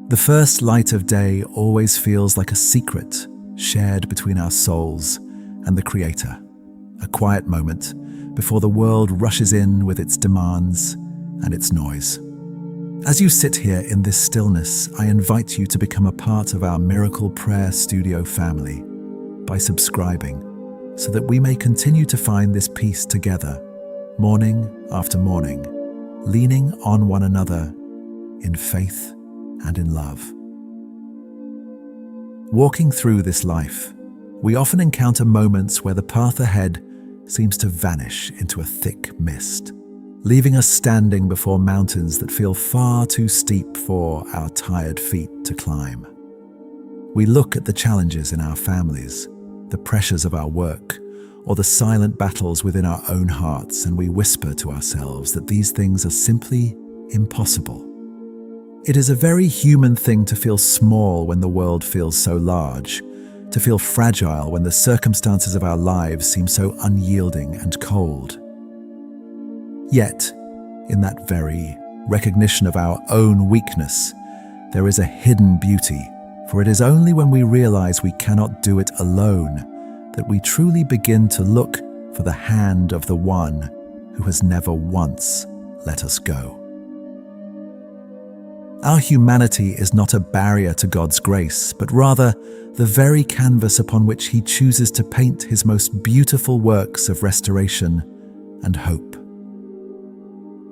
The first light of day always feels like a secret shared between our souls and the Creator, a quiet moment before the world rushes in with its demands and its noise. As you sit here in this stillness, I invite you to become a part of our Miracle Prayer Studio family by subscribing, so that we may continue to find this peace together, morning after morning, leaning on one another in faith and in love. Walking through this life, we often encounter moments where the path ahead seems to vanish into a thick mist, leaving us standing before mountains that feel far too steep for our tired feet to climb. We look at the challenges in our families, the pressures of our work, or the silent battles within our own hearts, and we whisper to ourselves that these things are simply impossible. It is a very human thing to feel small when the world feels so large, to feel fragile when the circumstances of our lives seem so unyielding and cold. Yet, in that very recognition of our own weakness, there is a hidden beauty, for it is only when we realize we cannot do it alone that we truly begin to look for the hand of the one who has never once let us go. Our humanity is not a barrier to God's grace, but rather the very canvas upon which He chooses to paint His most beautiful works of restoration and hope.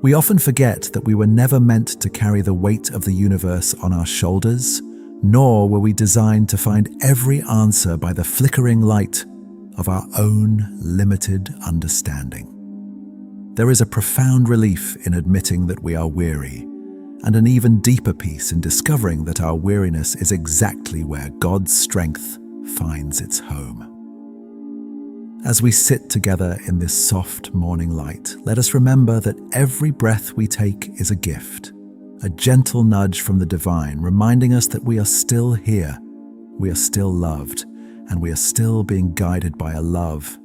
We often forget that we were never meant to carry the weight of the universe on our shoulders, nor were we designed to find every answer by the flickering light of our own limited understanding. There is a profound relief in admitting that we are weary, and an even deeper peace in discovering that our weariness is exactly where God's strength finds its home. As we sit together in this soft morning light, let us remember that every breath we take is a gift, a gentle nudge from the divine, reminding us that we are still here, we are still loved, and we are still being guided by a love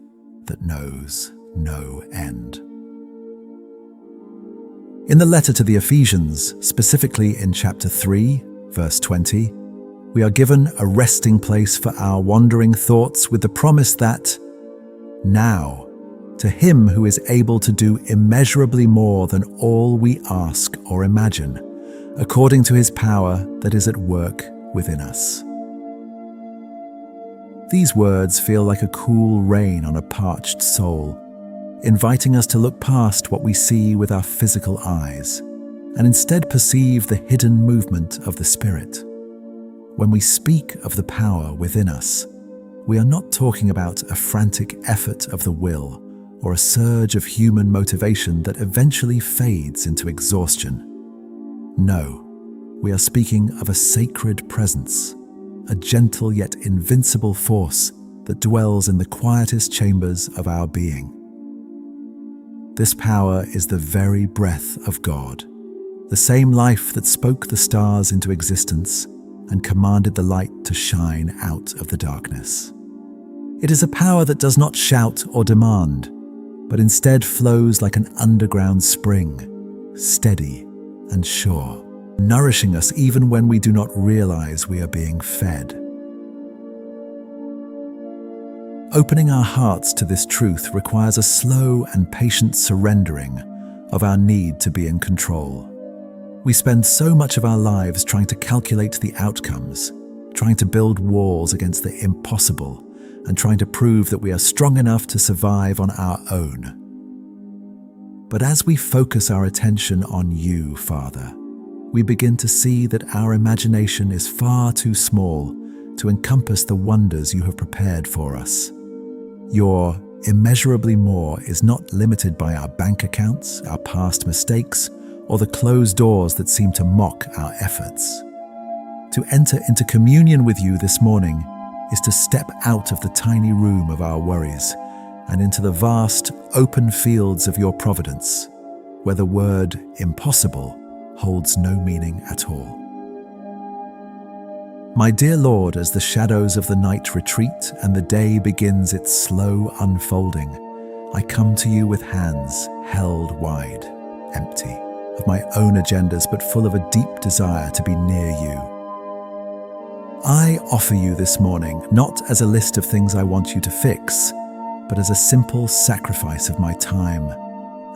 that knows no end. In the letter to the Ephesians, specifically in chapter 3, verse 20, we are given a resting place for our wandering thoughts with the promise that, now, to Him who is able to do immeasurably more than all we ask or imagine, according to His power that is at work within us. These words feel like a cool rain on a parched soul, inviting us to look past what we see with our physical eyes and instead perceive the hidden movement of the Spirit. When we speak of the power within us, we are not talking about a frantic effort of the will or a surge of human motivation that eventually fades into exhaustion. No, we are speaking of a sacred presence, a gentle yet invincible force that dwells in the quietest chambers of our being. This power is the very breath of God, the same life that spoke the stars into existence and commanded the light to shine out of the darkness. It is a power that does not shout or demand, but instead flows like an underground spring, steady and sure, nourishing us even when we do not realize we are being fed. Opening our hearts to this truth requires a slow and patient surrendering of our need to be in control. We spend so much of our lives trying to calculate the outcomes, trying to build walls against the impossible, and trying to prove that we are strong enough to survive on our own. But as we focus our attention on You, Father, we begin to see that our imagination is far too small to encompass the wonders You have prepared for us. Your immeasurably more is not limited by our bank accounts, our past mistakes, or the closed doors that seem to mock our efforts. To enter into communion with You this morning is to step out of the tiny room of our worries and into the vast, open fields of Your providence, where the word impossible holds no meaning at all. My dear Lord, as the shadows of the night retreat and the day begins its slow unfolding, I come to You with hands held wide, empty of my own agendas, but full of a deep desire to be near You, I offer you this morning, not as a list of things I want you to fix, but as a simple sacrifice of my time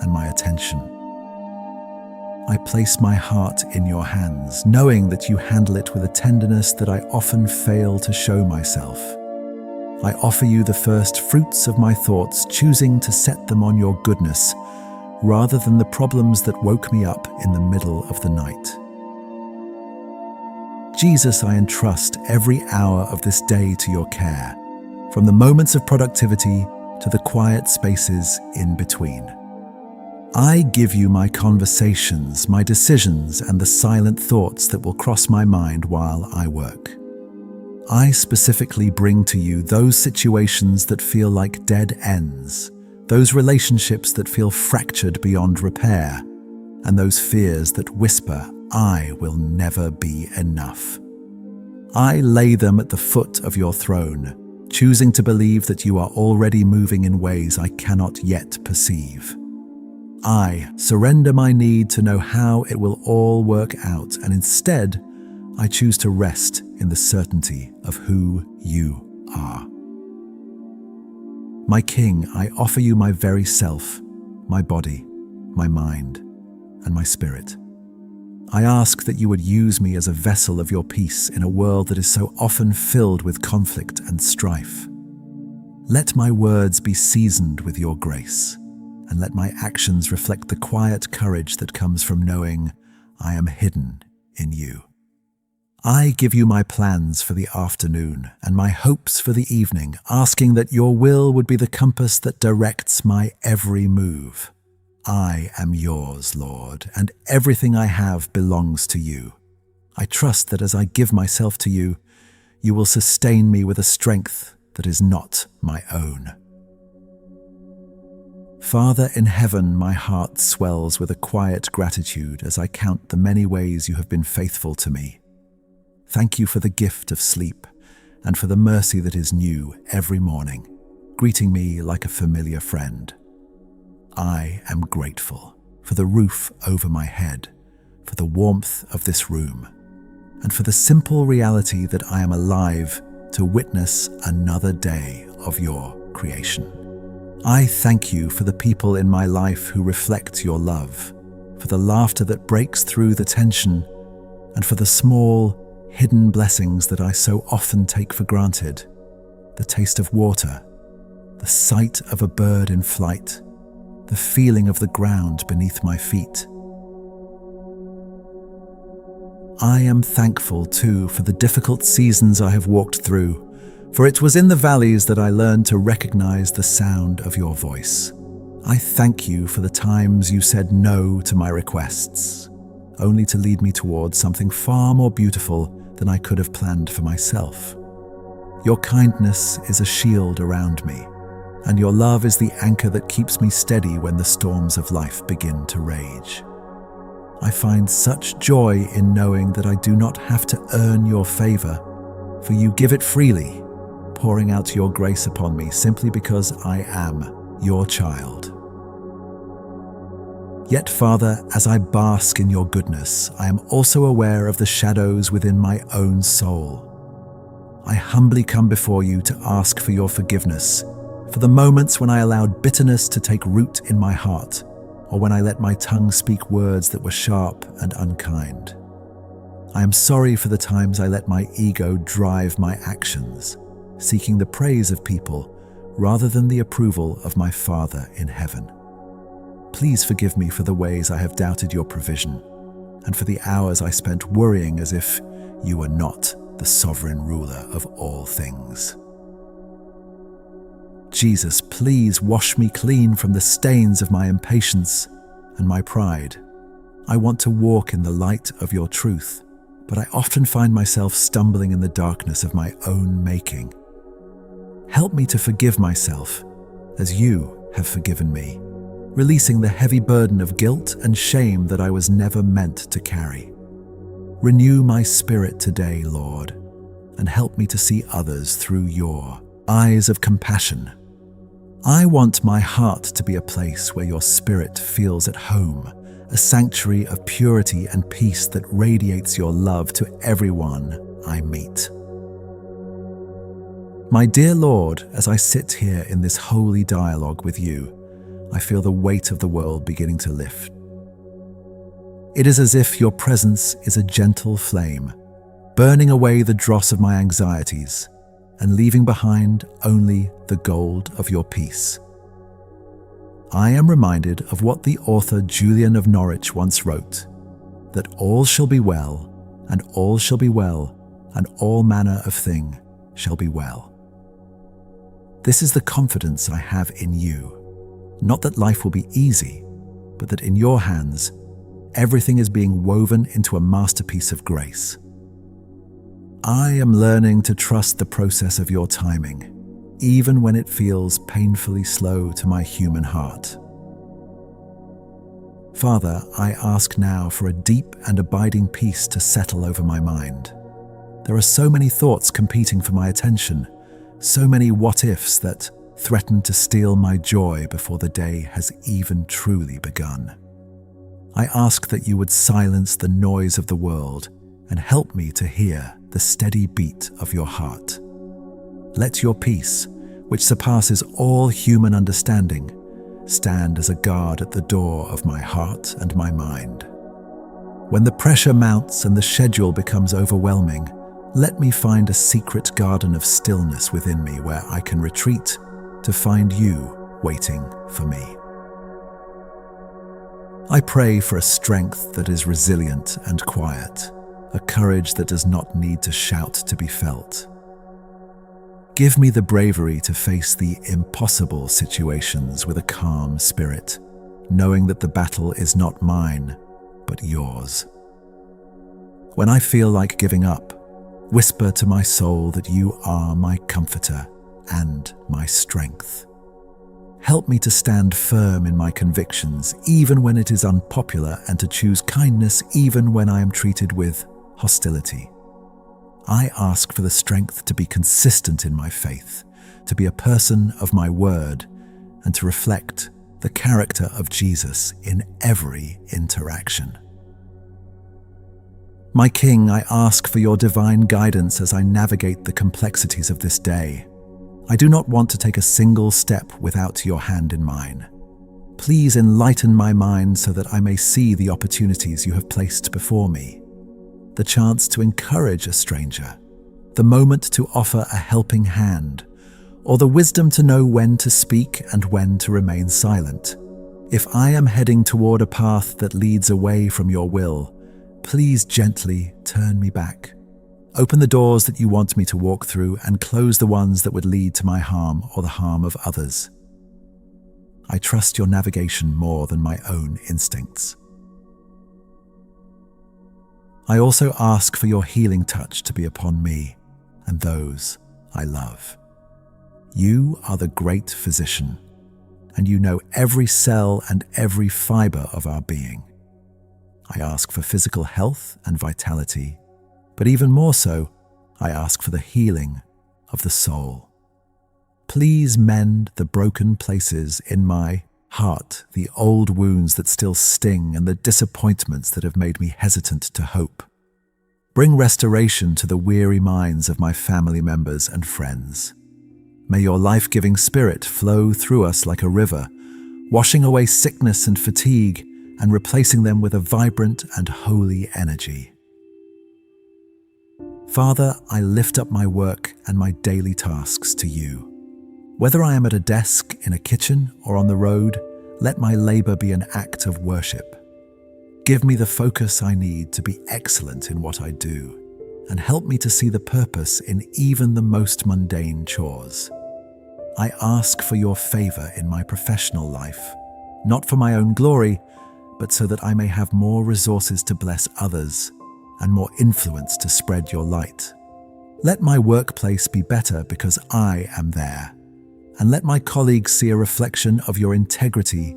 and my attention. I place my heart in your hands, knowing that you handle it with a tenderness that I often fail to show myself. I offer you the first fruits of my thoughts, choosing to set them on your goodness, rather than the problems that woke me up in the middle of the night. Jesus, I entrust every hour of this day to your care, from the moments of productivity to the quiet spaces in between. I give you my conversations, my decisions, and the silent thoughts that will cross my mind while I work. I specifically bring to you those situations that feel like dead ends, those relationships that feel fractured beyond repair, and those fears that whisper, I will never be enough. I lay them at the foot of your throne, choosing to believe that you are already moving in ways I cannot yet perceive. I surrender my need to know how it will all work out, and instead, I choose to rest in the certainty of who you are. My King, I offer you my very self, my body, my mind, and my spirit. I ask that you would use me as a vessel of your peace in a world that is so often filled with conflict and strife. Let my words be seasoned with your grace, and let my actions reflect the quiet courage that comes from knowing I am hidden in you. I give you my plans for the afternoon and my hopes for the evening, asking that your will would be the compass that directs my every move. I am yours, Lord, and everything I have belongs to you. I trust that as I give myself to you, you will sustain me with a strength that is not my own. Father in heaven, my heart swells with a quiet gratitude as I count the many ways you have been faithful to me. Thank you for the gift of sleep and for the mercy that is new every morning, greeting me like a familiar friend. I am grateful for the roof over my head, for the warmth of this room, and for the simple reality that I am alive to witness another day of your creation. I thank you for the people in my life who reflect your love, for the laughter that breaks through the tension, and for the small, hidden blessings that I so often take for granted. The taste of water, the sight of a bird in flight, the feeling of the ground beneath my feet. I am thankful too for the difficult seasons I have walked through, for it was in the valleys that I learned to recognize the sound of your voice. I thank you for the times you said no to my requests, only to lead me towards something far more beautiful than I could have planned for myself. Your kindness is a shield around me, and your love is the anchor that keeps me steady when the storms of life begin to rage. I find such joy in knowing that I do not have to earn your favor, for you give it freely, pouring out your grace upon me simply because I am your child. Yet, Father, as I bask in your goodness, I am also aware of the shadows within my own soul. I humbly come before you to ask for your forgiveness for the moments when I allowed bitterness to take root in my heart, or when I let my tongue speak words that were sharp and unkind. I am sorry for the times I let my ego drive my actions, seeking the praise of people rather than the approval of my Father in heaven. Please forgive me for the ways I have doubted your provision, and for the hours I spent worrying as if you were not the sovereign ruler of all things. Jesus, please wash me clean from the stains of my impatience and my pride. I want to walk in the light of your truth, but I often find myself stumbling in the darkness of my own making. Help me to forgive myself as you have forgiven me, releasing the heavy burden of guilt and shame that I was never meant to carry. Renew my spirit today, Lord, and help me to see others through your eyes of compassion. I want my heart to be a place where your spirit feels at home, a sanctuary of purity and peace that radiates your love to everyone I meet. My dear Lord, as I sit here in this holy dialogue with you, I feel the weight of the world beginning to lift. It is as if your presence is a gentle flame, burning away the dross of my anxieties and leaving behind only the gold of your peace. I am reminded of what the author Julian of Norwich once wrote, that all shall be well, and all shall be well, and all manner of thing shall be well. This is the confidence I have in you, not that life will be easy, but that in your hands, everything is being woven into a masterpiece of grace. I am learning to trust the process of your timing, even when it feels painfully slow to my human heart. Father, I ask now for a deep and abiding peace to settle over my mind. There are so many thoughts competing for my attention, so many what-ifs that threaten to steal my joy before the day has even truly begun. I ask that you would silence the noise of the world and help me to hear the steady beat of your heart. Let your peace, which surpasses all human understanding, stand as a guard at the door of my heart and my mind. When the pressure mounts and the schedule becomes overwhelming, let me find a secret garden of stillness within me where I can retreat to find you waiting for me. I pray for a strength that is resilient and quiet, a courage that does not need to shout to be felt. Give me the bravery to face the impossible situations with a calm spirit, knowing that the battle is not mine, but yours. When I feel like giving up, whisper to my soul that you are my comforter and my strength. Help me to stand firm in my convictions, even when it is unpopular, and to choose kindness even when I am treated with hostility. I ask for the strength to be consistent in my faith, to be a person of my word, and to reflect the character of Jesus in every interaction. My King, I ask for your divine guidance as I navigate the complexities of this day. I do not want to take a single step without your hand in mine. Please enlighten my mind so that I may see the opportunities you have placed before me. The chance to encourage a stranger, the moment to offer a helping hand, or the wisdom to know when to speak and when to remain silent. If I am heading toward a path that leads away from your will, please gently turn me back. Open the doors that you want me to walk through and close the ones that would lead to my harm or the harm of others. I trust your navigation more than my own instincts. I also ask for your healing touch to be upon me and those I love. You are the great physician, and you know every cell and every fiber of our being. I ask for physical health and vitality, but even more so, I ask for the healing of the soul. Please mend the broken places in my heart, the old wounds that still sting and the disappointments that have made me hesitant to hope. Bring restoration to the weary minds of my family members and friends. May your life-giving spirit flow through us like a river, washing away sickness and fatigue and replacing them with a vibrant and holy energy. Father, I lift up my work and my daily tasks to you. Whether I am at a desk, in a kitchen, or on the road, let my labor be an act of worship. Give me the focus I need to be excellent in what I do, and help me to see the purpose in even the most mundane chores. I ask for your favor in my professional life, not for my own glory, but so that I may have more resources to bless others and more influence to spread your light. Let my workplace be better because I am there, and let my colleagues see a reflection of your integrity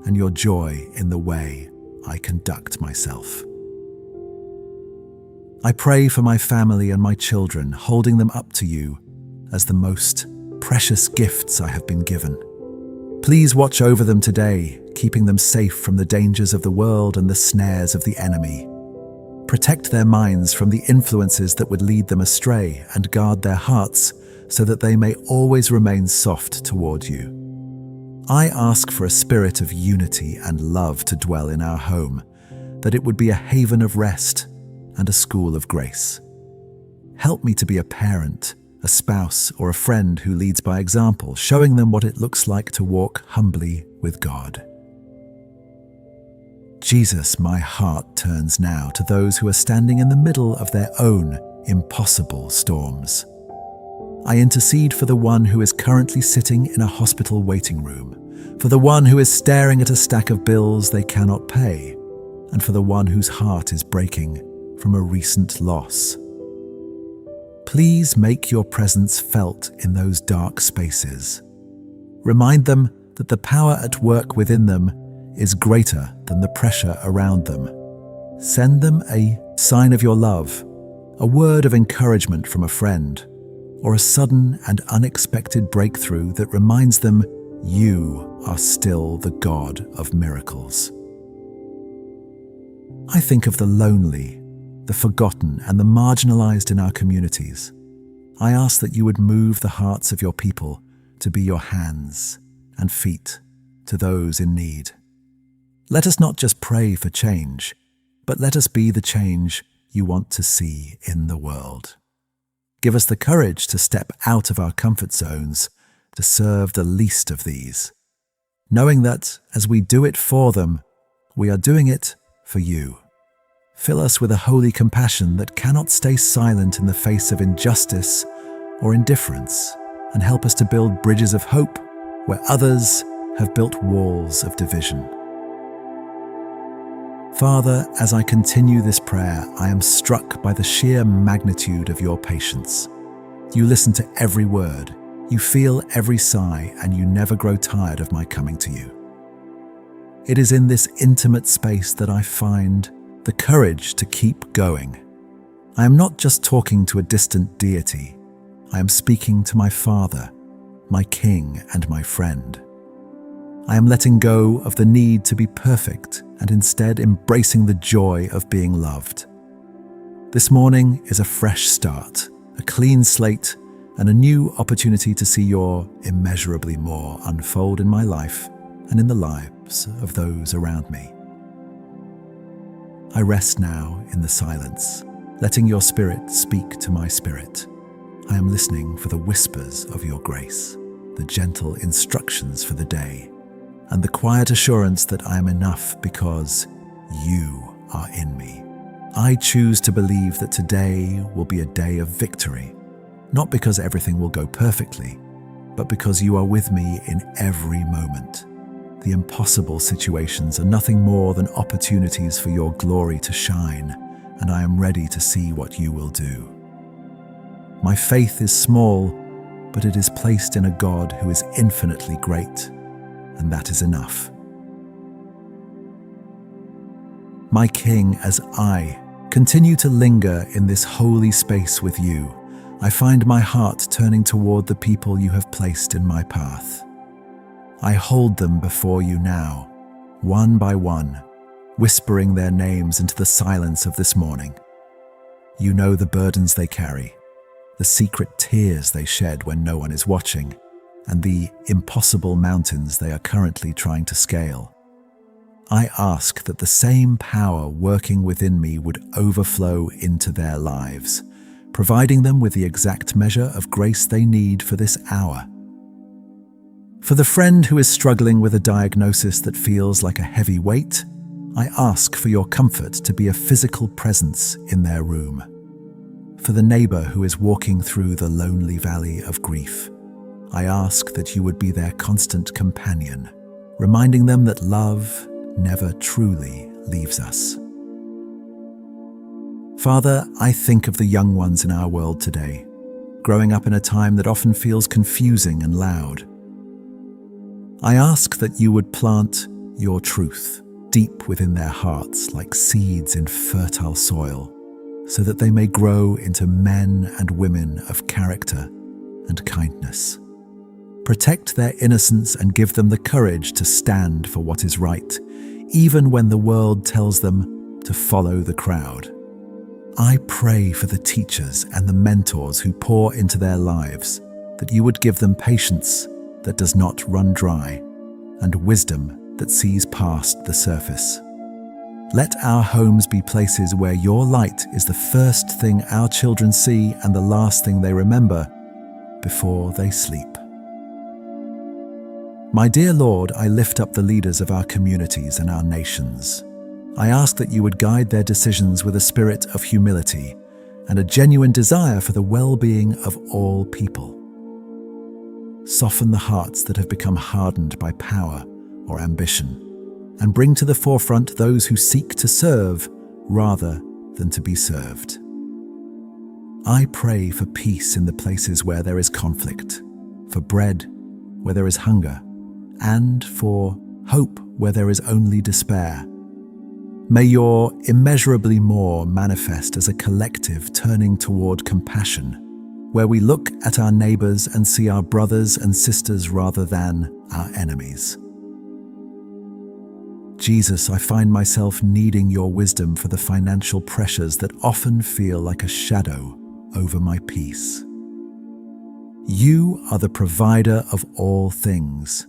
and your joy in the way I conduct myself. I pray for my family and my children, holding them up to you as the most precious gifts I have been given. Please watch over them today, keeping them safe from the dangers of the world and the snares of the enemy. Protect their minds from the influences that would lead them astray, and guard their hearts so that they may always remain soft toward you. I ask for a spirit of unity and love to dwell in our home, that it would be a haven of rest and a school of grace. Help me to be a parent, a spouse, or a friend who leads by example, showing them what it looks like to walk humbly with God. Jesus, my heart turns now to those who are standing in the middle of their own impossible storms. I intercede for the one who is currently sitting in a hospital waiting room, for the one who is staring at a stack of bills they cannot pay, and for the one whose heart is breaking from a recent loss. Please make your presence felt in those dark spaces. Remind them that the power at work within them is greater than the pressure around them. Send them a sign of your love, a word of encouragement from a friend, or a sudden and unexpected breakthrough that reminds them you are still the God of miracles. I think of the lonely, the forgotten, and the marginalized in our communities. I ask that you would move the hearts of your people to be your hands and feet to those in need. Let us not just pray for change, but let us be the change you want to see in the world. Give us the courage to step out of our comfort zones to serve the least of these, knowing that as we do it for them, we are doing it for you. Fill us with a holy compassion that cannot stay silent in the face of injustice or indifference, and help us to build bridges of hope where others have built walls of division. Father, as I continue this prayer, I am struck by the sheer magnitude of your patience. You listen to every word, you feel every sigh, and you never grow tired of my coming to you. It is in this intimate space that I find the courage to keep going. I am not just talking to a distant deity. I am speaking to my Father, my King, and my friend. I am letting go of the need to be perfect and instead embracing the joy of being loved. This morning is a fresh start, a clean slate, and a new opportunity to see your immeasurably more unfold in my life and in the lives of those around me. I rest now in the silence, letting your Spirit speak to my spirit. I am listening for the whispers of your grace, the gentle instructions for the day, and the quiet assurance that I am enough because you are in me. I choose to believe that today will be a day of victory, not because everything will go perfectly, but because you are with me in every moment. The impossible situations are nothing more than opportunities for your glory to shine, and I am ready to see what you will do. My faith is small, but it is placed in a God who is infinitely great, and that is enough. My King, as I continue to linger in this holy space with you, I find my heart turning toward the people you have placed in my path. I hold them before you now, one by one, whispering their names into the silence of this morning. You know the burdens they carry, the secret tears they shed when no one is watching, and the impossible mountains they are currently trying to scale. I ask that the same power working within me would overflow into their lives, providing them with the exact measure of grace they need for this hour. For the friend who is struggling with a diagnosis that feels like a heavy weight, I ask for your comfort to be a physical presence in their room. For the neighbor who is walking through the lonely valley of grief, I ask that you would be their constant companion, reminding them that love never truly leaves us. Father, I think of the young ones in our world today, growing up in a time that often feels confusing and loud. I ask that you would plant your truth deep within their hearts like seeds in fertile soil, so that they may grow into men and women of character and kindness. Protect their innocence and give them the courage to stand for what is right, even when the world tells them to follow the crowd. I pray for the teachers and the mentors who pour into their lives, that you would give them patience that does not run dry and wisdom that sees past the surface. Let our homes be places where your light is the first thing our children see and the last thing they remember before they sleep. My dear Lord, I lift up the leaders of our communities and our nations. I ask that you would guide their decisions with a spirit of humility and a genuine desire for the well-being of all people. Soften the hearts that have become hardened by power or ambition, and bring to the forefront those who seek to serve rather than to be served. I pray for peace in the places where there is conflict, for bread where there is hunger, and for hope where there is only despair. May your immeasurably more manifest as a collective turning toward compassion, where we look at our neighbors and see our brothers and sisters rather than our enemies. Jesus, I find myself needing your wisdom for the financial pressures that often feel like a shadow over my peace. You are the provider of all things,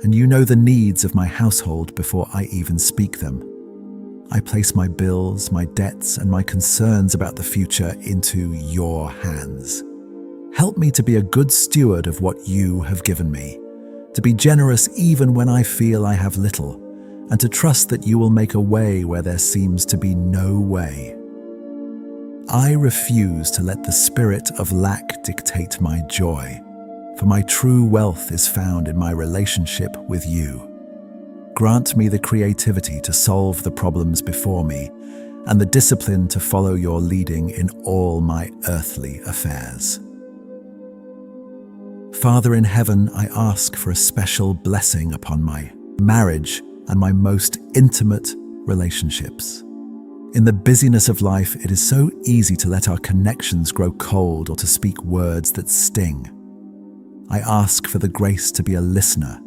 and you know the needs of my household before I even speak them. I place my bills, my debts, and my concerns about the future into your hands. Help me to be a good steward of what you have given me, to be generous even when I feel I have little, and to trust that you will make a way where there seems to be no way. I refuse to let the spirit of lack dictate my joy, for my true wealth is found in my relationship with you. Grant me the creativity to solve the problems before me, and the discipline to follow your leading in all my earthly affairs. Father in heaven, I ask for a special blessing upon my marriage and my most intimate relationships. In the busyness of life, it is so easy to let our connections grow cold or to speak words that sting. I ask for the grace to be a listener,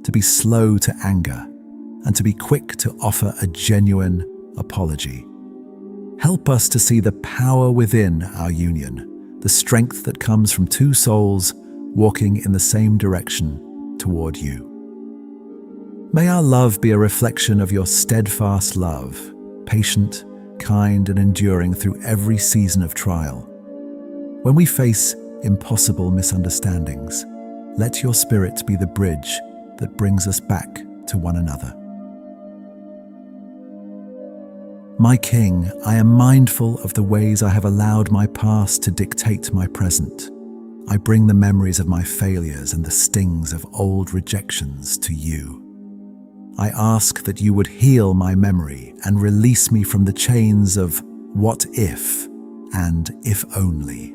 to be slow to anger, and to be quick to offer a genuine apology. Help us to see the power within our union, the strength that comes from two souls walking in the same direction toward you. May our love be a reflection of your steadfast love, patient, kind, and enduring through every season of trial. When we face impossible misunderstandings, let your Spirit be the bridge that brings us back to one another. My King, I am mindful of the ways I have allowed my past to dictate my present. I bring the memories of my failures and the stings of old rejections to you. I ask that you would heal my memory and release me from the chains of what if and if only.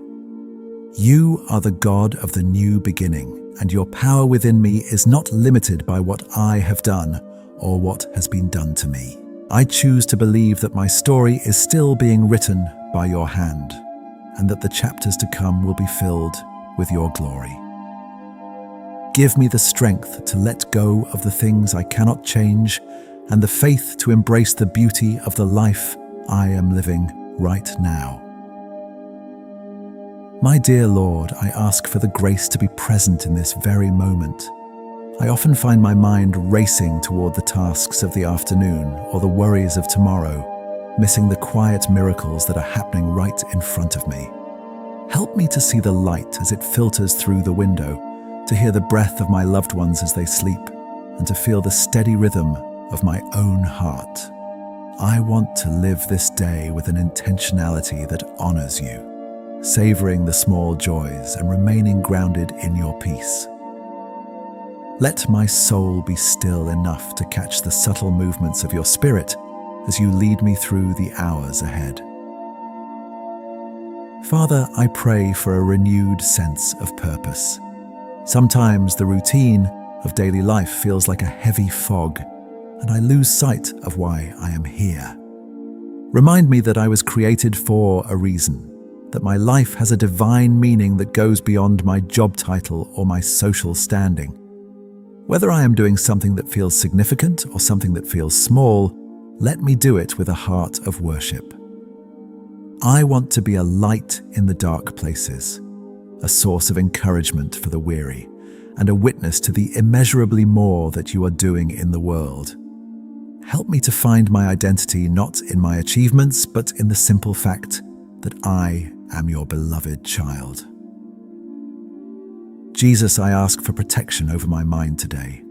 You are the God of the new beginning, and your power within me is not limited by what I have done or what has been done to me. I choose to believe that my story is still being written by your hand, and that the chapters to come will be filled with your glory. Give me the strength to let go of the things I cannot change and the faith to embrace the beauty of the life I am living right now. My dear Lord, I ask for the grace to be present in this very moment. I often find my mind racing toward the tasks of the afternoon or the worries of tomorrow, missing the quiet miracles that are happening right in front of me. Help me to see the light as it filters through the window, to hear the breath of my loved ones as they sleep, and to feel the steady rhythm of my own heart. I want to live this day with an intentionality that honors you, savoring the small joys and remaining grounded in your peace. Let my soul be still enough to catch the subtle movements of your Spirit as you lead me through the hours ahead. Father, I pray for a renewed sense of purpose. Sometimes the routine of daily life feels like a heavy fog, and I lose sight of why I am here. Remind me that I was created for a reason, that my life has a divine meaning that goes beyond my job title or my social standing. Whether I am doing something that feels significant or something that feels small, let me do it with a heart of worship. I want to be a light in the dark places, a source of encouragement for the weary, and a witness to the immeasurably more that you are doing in the world. Help me to find my identity not in my achievements, but in the simple fact that I am your beloved child. Jesus, I ask for protection over my mind today.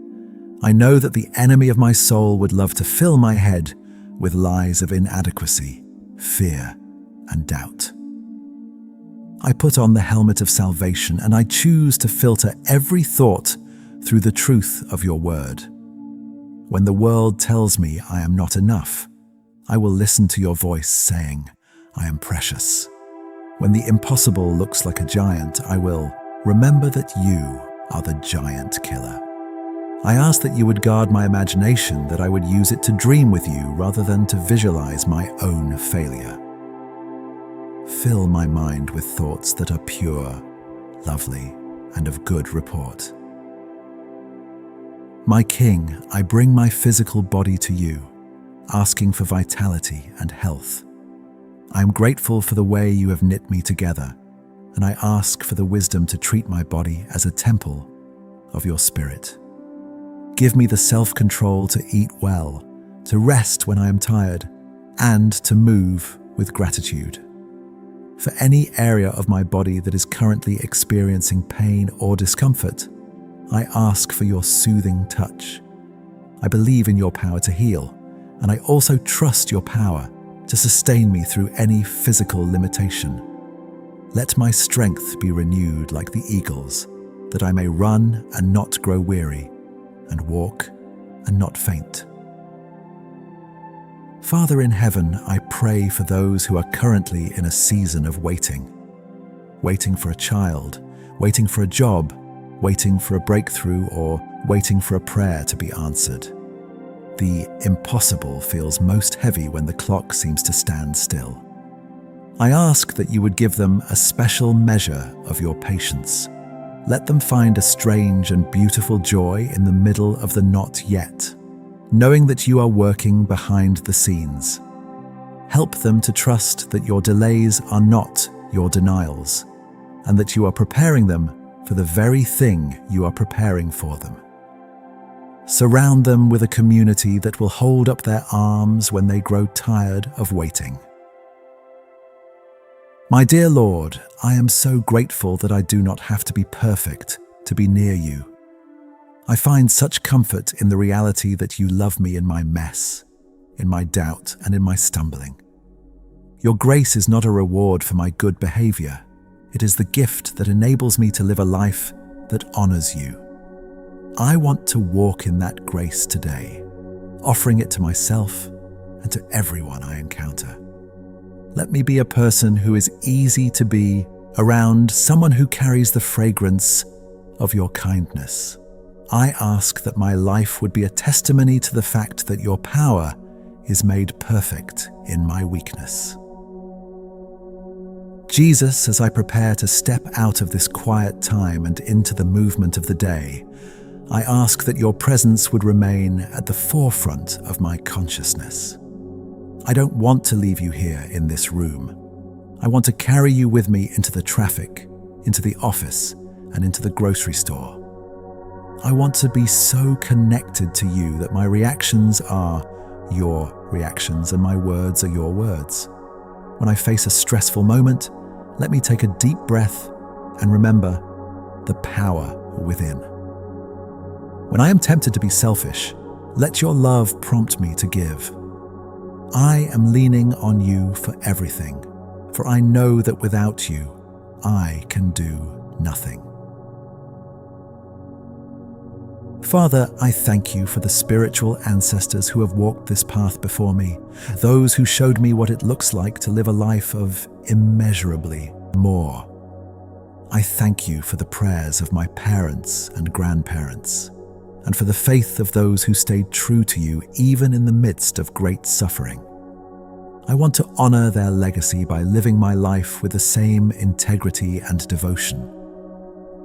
I know that the enemy of my soul would love to fill my head with lies of inadequacy, fear, and doubt. I put on the helmet of salvation and I choose to filter every thought through the truth of your word. When the world tells me I am not enough, I will listen to your voice saying, I am precious. When the impossible looks like a giant, I will remember that you are the giant killer. I ask that you would guard my imagination, that I would use it to dream with you rather than to visualize my own failure. Fill my mind with thoughts that are pure, lovely, and of good report. My King, I bring my physical body to you, asking for vitality and health. I am grateful for the way you have knit me together, and I ask for the wisdom to treat my body as a temple of your Spirit. Give me the self-control to eat well, to rest when I am tired, and to move with gratitude. For any area of my body that is currently experiencing pain or discomfort, I ask for your soothing touch. I believe in your power to heal, and I also trust your power to sustain me through any physical limitation. Let my strength be renewed like the eagle's, that I may run and not grow weary, and walk and not faint. Father in heaven, I pray for those who are currently in a season of waiting. Waiting for a child, waiting for a job, waiting for a breakthrough, or waiting for a prayer to be answered. The impossible feels most heavy when the clock seems to stand still. I ask that you would give them a special measure of your patience. Let them find a strange and beautiful joy in the middle of the not yet, knowing that you are working behind the scenes. Help them to trust that your delays are not your denials, and that you are preparing them for the very thing you are preparing for them. Surround them with a community that will hold up their arms when they grow tired of waiting. My dear Lord, I am so grateful that I do not have to be perfect to be near you. I find such comfort in the reality that you love me in my mess, in my doubt, and in my stumbling. Your grace is not a reward for my good behavior. It is the gift that enables me to live a life that honors you. I want to walk in that grace today, offering it to myself and to everyone I encounter. Let me be a person who is easy to be around, someone who carries the fragrance of your kindness. I ask that my life would be a testimony to the fact that your power is made perfect in my weakness. Jesus, as I prepare to step out of this quiet time and into the movement of the day, I ask that your presence would remain at the forefront of my consciousness. I don't want to leave you here in this room. I want to carry you with me into the traffic, into the office, and into the grocery store. I want to be so connected to you that my reactions are your reactions and my words are your words. When I face a stressful moment, let me take a deep breath and remember the power within. When I am tempted to be selfish, let your love prompt me to give. I am leaning on you for everything, for I know that without you, I can do nothing. Father, I thank you for the spiritual ancestors who have walked this path before me, those who showed me what it looks like to live a life of immeasurably more. I thank you for the prayers of my parents and grandparents, and for the faith of those who stayed true to you even in the midst of great suffering. I want to honor their legacy by living my life with the same integrity and devotion.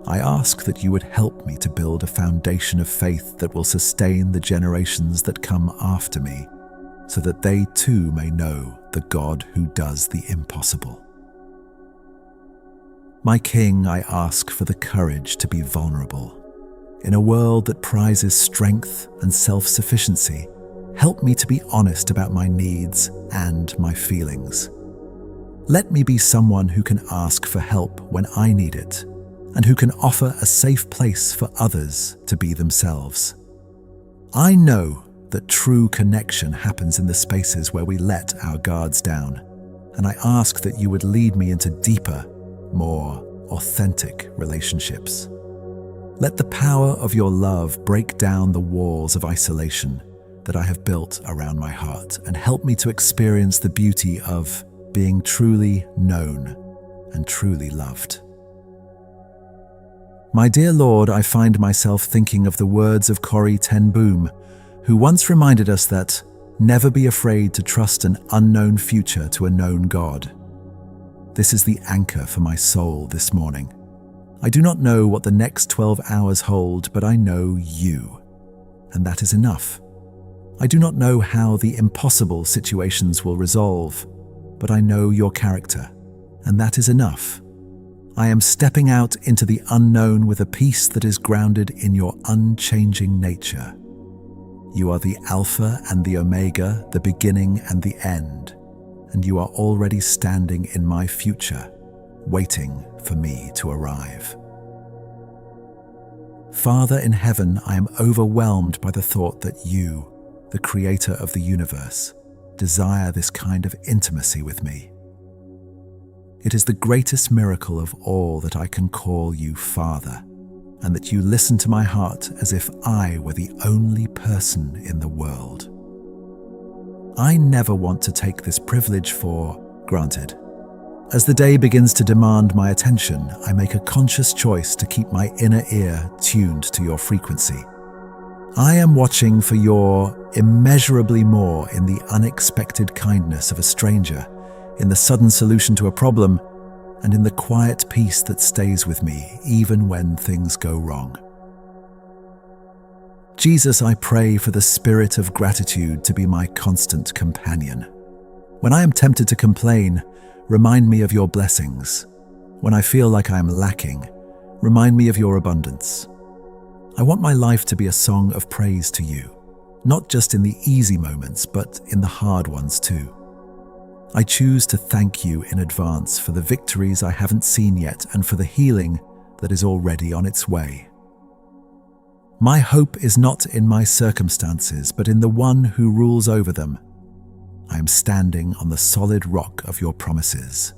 I ask that you would help me to build a foundation of faith that will sustain the generations that come after me. so that they too may know the God who does the impossible. My King, I ask for the courage to be vulnerable. In a world that prizes strength and self-sufficiency, help me to be honest about my needs and my feelings. Let me be someone who can ask for help when I need it, and who can offer a safe place for others to be themselves. I know that true connection happens in the spaces where we let our guards down, and I ask that you would lead me into deeper, more authentic relationships. Let the power of your love break down the walls of isolation that I have built around my heart and help me to experience the beauty of being truly known and truly loved. My dear Lord, I find myself thinking of the words of Corrie ten Boom, who once reminded us that never be afraid to trust an unknown future to a known God. This is the anchor for my soul this morning. I do not know what the next 12 hours hold, but I know you, and that is enough. I do not know how the impossible situations will resolve, but I know your character, and that is enough. I am stepping out into the unknown with a peace that is grounded in your unchanging nature. You are the Alpha and the Omega, the beginning and the end, and you are already standing in my future, waiting for me to arrive. Father in heaven, I am overwhelmed by the thought that you, the creator of the universe, desire this kind of intimacy with me. It is the greatest miracle of all that I can call you Father, and that you listen to my heart as if I were the only person in the world. I never want to take this privilege for granted. As the day begins to demand my attention, I make a conscious choice to keep my inner ear tuned to your frequency. I am watching for your immeasurably more in the unexpected kindness of a stranger, in the sudden solution to a problem, and in the quiet peace that stays with me even when things go wrong. Jesus, I pray for the spirit of gratitude to be my constant companion. When I am tempted to complain, remind me of your blessings. When I feel like I am lacking, remind me of your abundance. I want my life to be a song of praise to you, not just in the easy moments, but in the hard ones too. I choose to thank you in advance for the victories I haven't seen yet and for the healing that is already on its way. My hope is not in my circumstances, but in the one who rules over them. I am standing on the solid rock of your promises,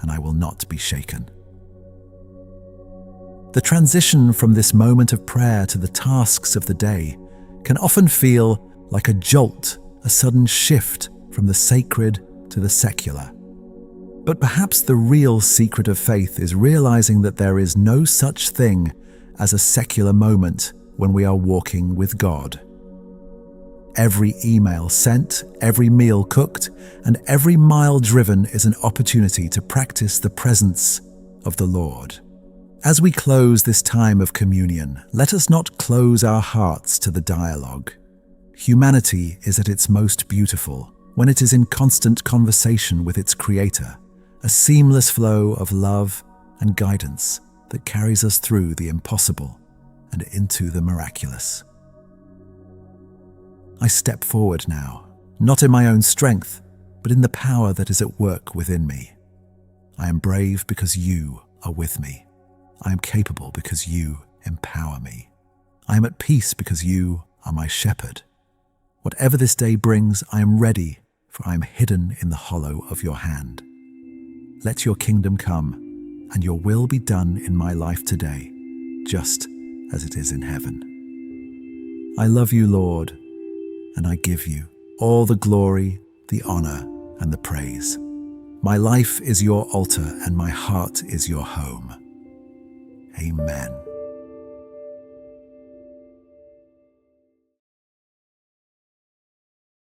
and I will not be shaken. The transition from this moment of prayer to the tasks of the day can often feel like a jolt, a sudden shift from the sacred to the secular. But perhaps the real secret of faith is realizing that there is no such thing as a secular moment when we are walking with God. Every email sent, every meal cooked, and every mile driven is an opportunity to practice the presence of the Lord. As we close this time of communion, let us not close our hearts to the dialogue. Humanity is at its most beautiful when it is in constant conversation with its Creator, a seamless flow of love and guidance that carries us through the impossible and into the miraculous. I step forward now, not in my own strength, but in the power that is at work within me. I am brave because you are with me. I am capable because you empower me. I am at peace because you are my shepherd. Whatever this day brings, I am ready, for I am hidden in the hollow of your hand. Let your kingdom come, and your will be done in my life today, just as it is in heaven. I love you, Lord, and I give you all the glory, the honor, and the praise. My life is your altar, and my heart is your home. Amen.